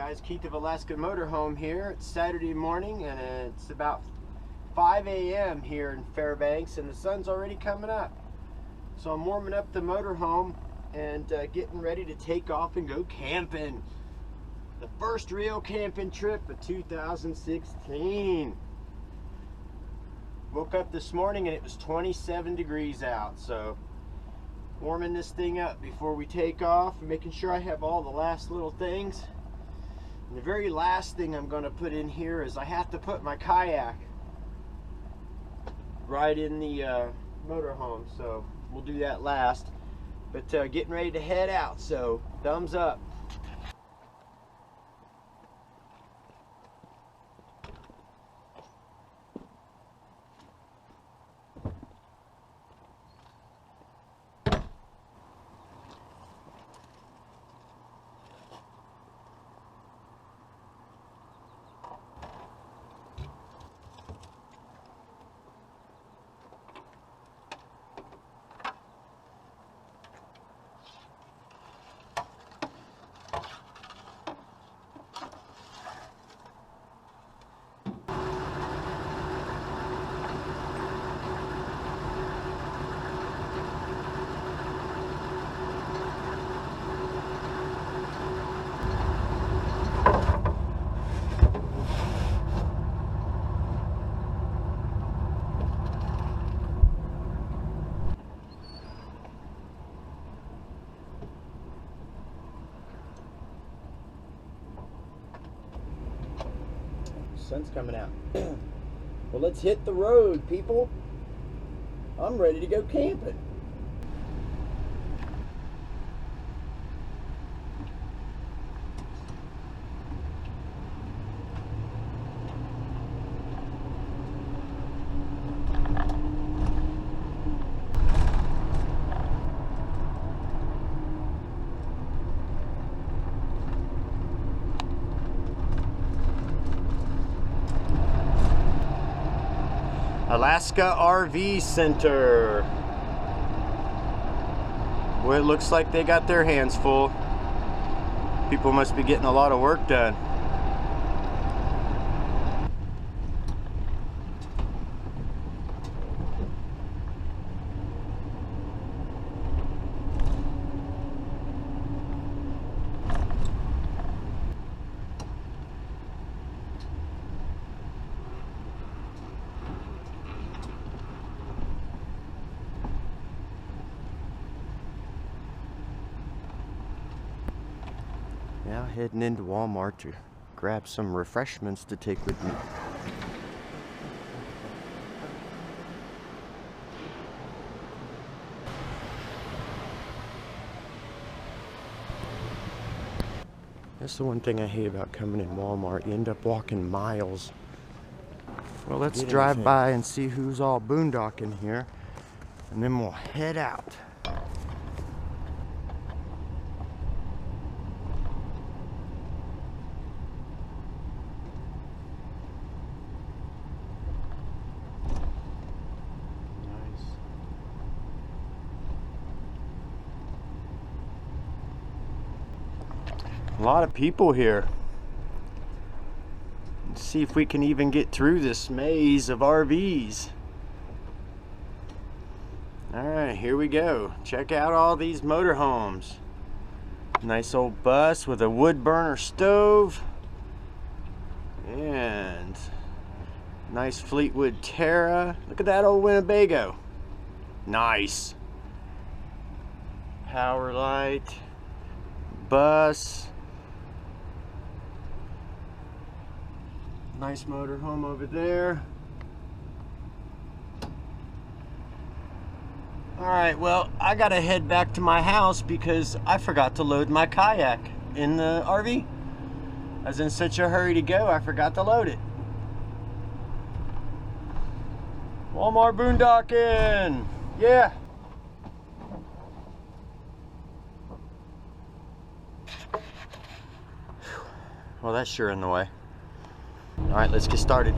guys, Keith of Alaskan Motorhome here. It's Saturday morning and it's about 5 a.m. here in Fairbanks and the sun's already coming up. So I'm warming up the motorhome and getting ready to take off and go camping. The first real camping trip of 2016. Woke up this morning and it was 27 degrees out, so warming this thing up before we take off and making sure I have all the last little things. And the very last thing I'm going to put in here is I have to put my kayak right in the motorhome, so we'll do that last. But getting ready to head out, so thumbs up. Sun's coming out. Well, let's hit the road, people. I'm ready to go camping. Alaska RV Center. Well, it looks like they got their hands full. People must be getting a lot of work done. Now heading into Walmart to grab some refreshments to take with me. That's the one thing I hate about coming in Walmart. You end up walking miles. Well, let's drive by and see who's all boondocking here, and then we'll head out. A lot of people here. Let's see if we can even get through this maze of RVs. Alright, here we go. Check out all these motorhomes. Nice old bus with a wood burner stove. And nice Fleetwood Terra. Look at that old Winnebago. Nice. Power light. Bus. Nice motorhome over there. Alright, well, I gotta head back to my house because I forgot to load my kayak in the RV. I was in such a hurry to go, I forgot to load it. Walmart boondocking! Yeah! Well, that's sure in the way. Alright, let's get started.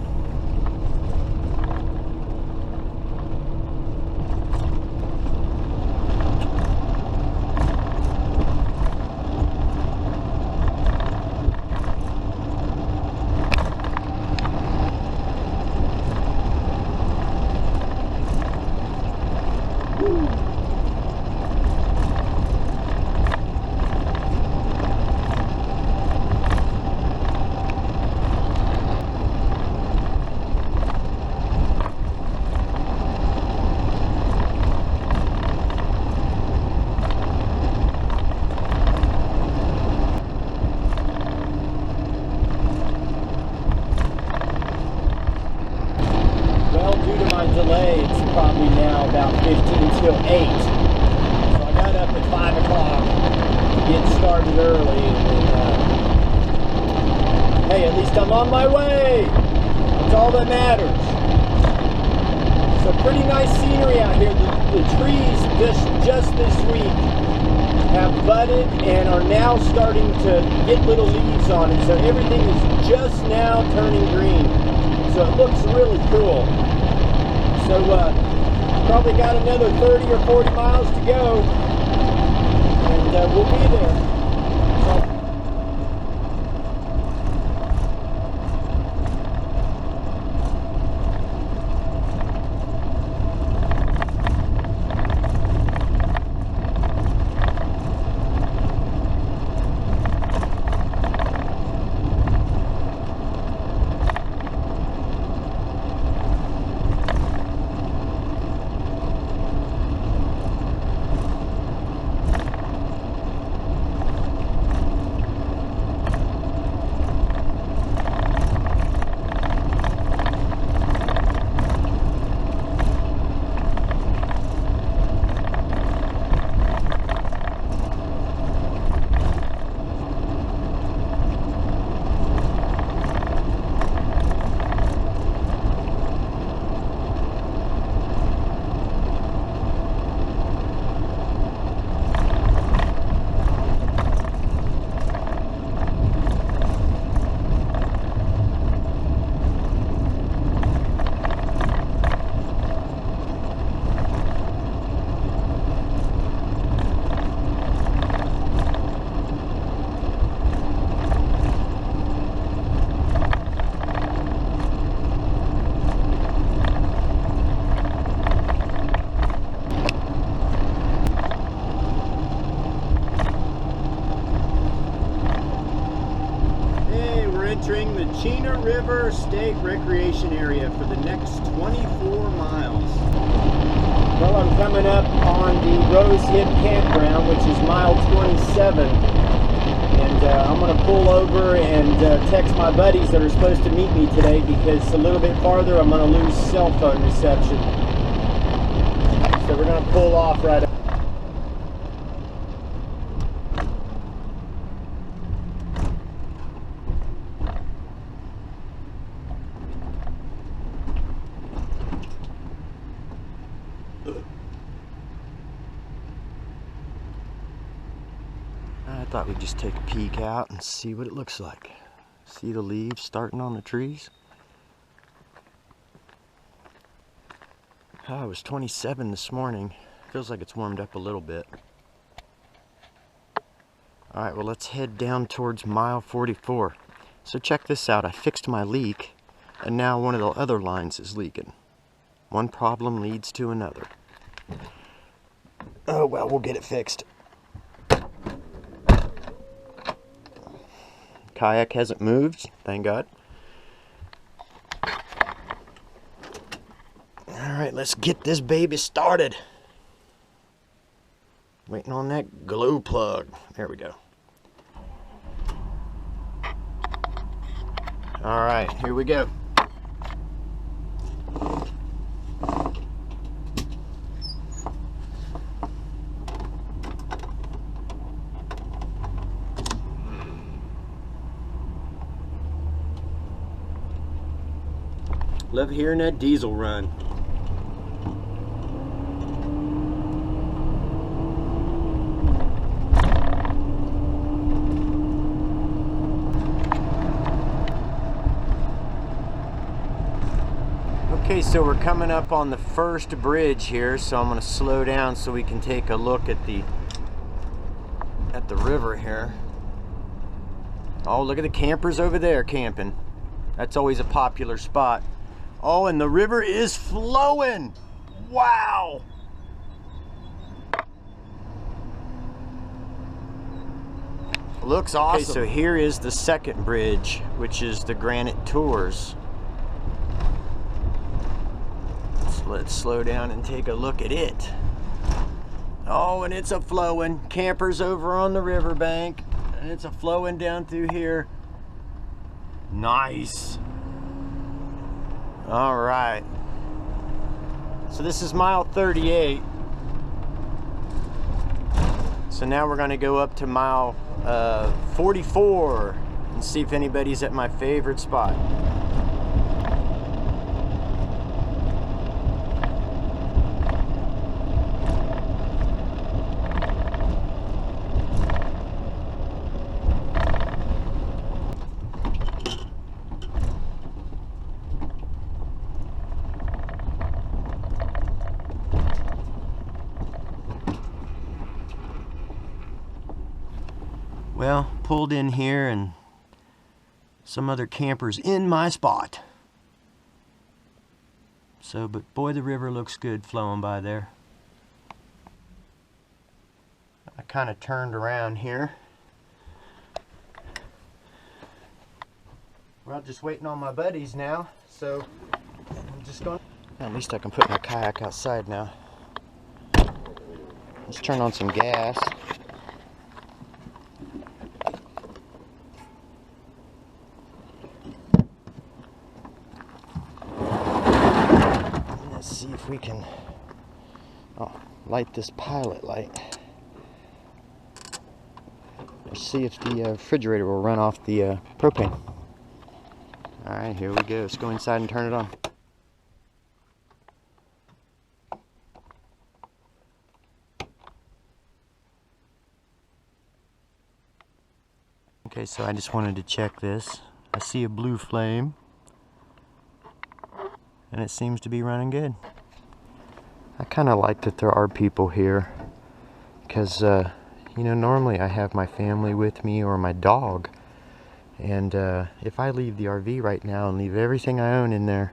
started early, and hey, at least I'm on my way. That's all that matters. So pretty nice scenery out here. The trees just this week have budded and are now starting to get little leaves on it. So everything is just now turning green. So it looks really cool. So probably got another 30 or 40 miles to go, and we'll be there. Entering the Chena River State Recreation Area for the next 24 miles. Well, I'm coming up on the Rose Hip Campground, which is mile 27. And I'm going to pull over and text my buddies that are supposed to meet me today, because a little bit farther I'm going to lose cell phone reception. So we're going to pull off right up. I thought we'd just take a peek out and see what it looks like. See the leaves starting on the trees? Oh, it was 27 this morning. Feels like it's warmed up a little bit. Alright, well, let's head down towards mile 44. So check this out. I fixed my leak, and now one of the other lines is leaking. One problem leads to another. Oh well, we'll get it fixed. Kayak hasn't moved, thank God. Alright, let's get this baby started. Waiting on that glow plug. There we go. Alright, here we go. Love hearing that diesel run. Okay, so we're coming up on the first bridge here, so I'm going to slow down so we can take a look at the river here. Oh, look at the campers over there camping. That's always a popular spot. Oh, and the river is flowing. Wow. Looks awesome. Okay, so here is the second bridge, which is the Granite Tours. So let's slow down and take a look at it. Oh, and it's a flowing. Campers over on the riverbank, and it's a flowing down through here. Nice. All right. So this is mile 38. So now we're going to go up to mile 44 and see if anybody's at my favorite spot. Well, pulled in here and some other campers in my spot. So, but boy, the river looks good flowing by there. I kind of turned around here. Well, just waiting on my buddies now. So, I'm just going. At least I can put my kayak outside now. Let's turn on some gas. Let's see if we can light this pilot light. Let's see if the refrigerator will run off the propane. Alright, here we go. Let's go inside and turn it on. Okay, so I just wanted to check this. I see a blue flame, and it seems to be running good. I kind of like that there are people here, because you know, normally I have my family with me or my dog, and if I leave the RV right now and leave everything I own in there,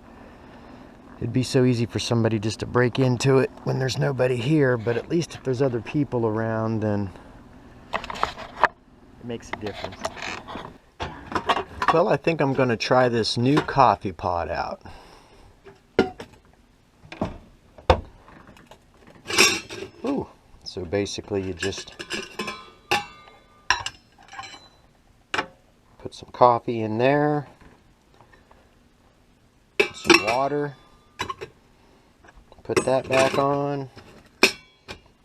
it'd be so easy for somebody just to break into it when there's nobody here. But at least if there's other people around, then it makes a difference. Well, I think I'm going to try this new coffee pot out. Ooh, so basically you just put some coffee in there, some water, put that back on,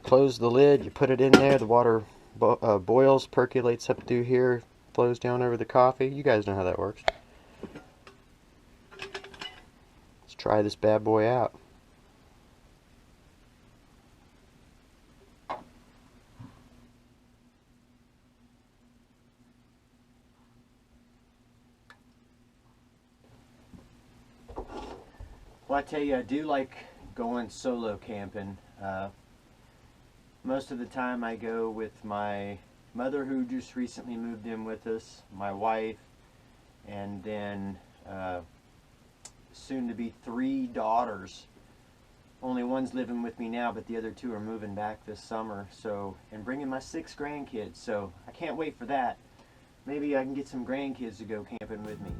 close the lid, you put it in there, the water boils, percolates up through here, flows down over the coffee. You guys know how that works. Let's try this bad boy out. Well, I tell you, I do like going solo camping. Most of the time I go with my mother, who just recently moved in with us, my wife, and then soon to be 3 daughters. Only one's living with me now, but the other 2 are moving back this summer. So, and bringing my 6 grandkids. So I can't wait for that. Maybe I can get some grandkids to go camping with me.